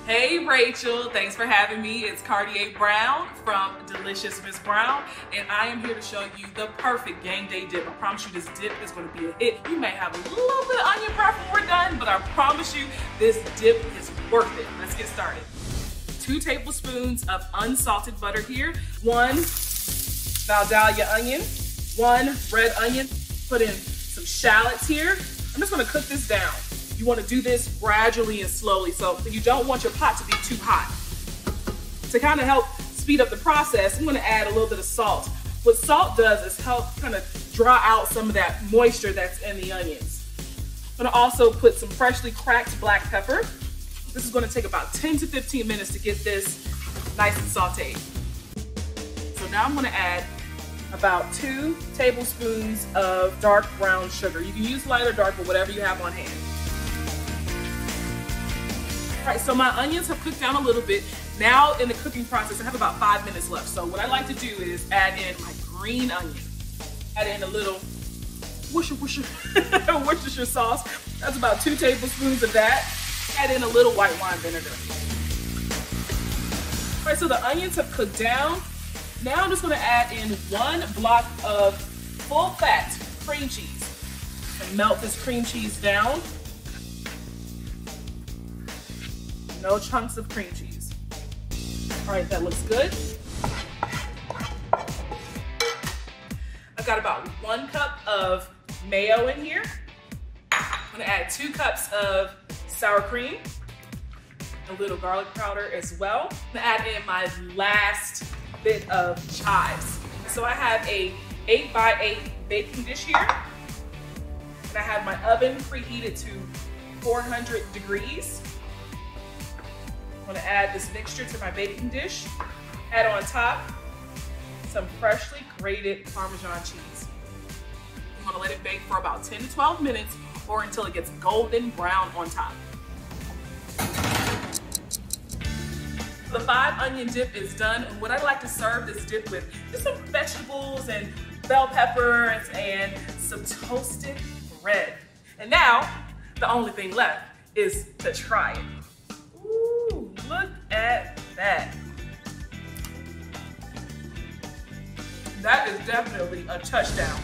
Hey Rachel, thanks for having me. It's Cartier Brown from Delicious Miss Brown, and I am here to show you the perfect game day dip. I promise you this dip is going to be a hit. You may have a little bit of onion prep when we're done, but I promise you this dip is worth it. Let's get started. 2 tablespoons of unsalted butter here, 1 Vidalia onion, 1 red onion, put in some shallots here. I'm just going to cook this down. You want to do this gradually and slowly, so you don't want your pot to be too hot. To kind of help speed up the process, I'm going to add a little bit of salt. What salt does is help kind of draw out some of that moisture that's in the onions. I'm going to also put some freshly cracked black pepper. This is going to take about 10 to 15 minutes to get this nice and sauteed. So now I'm going to add about 2 tablespoons of dark brown sugar. You can use light or dark, or whatever you have on hand. All right, so my onions have cooked down a little bit. Now in the cooking process, I have about 5 minutes left. So what I like to do is add in my green onion. Add in a little Worcestershire sauce. That's about 2 tablespoons of that. Add in a little white wine vinegar. All right, so the onions have cooked down. Now I'm just gonna add in 1 block of full fat cream cheese and melt this cream cheese down. No chunks of cream cheese. All right, that looks good. I've got about 1 cup of mayo in here. I'm gonna add 2 cups of sour cream, a little garlic powder as well. I'm gonna add in my last bit of chives. So I have a 8x8 baking dish here, and I have my oven preheated to 400 degrees. I'm gonna add this mixture to my baking dish. Add on top some freshly grated Parmesan cheese. I'm gonna let it bake for about 10 to 12 minutes or until it gets golden brown on top. The 5 onion dip is done, and what I like to serve this dip with is some vegetables and bell peppers and some toasted bread. And now, the only thing left is to try it. Ooh, look at that. That is definitely a touchdown.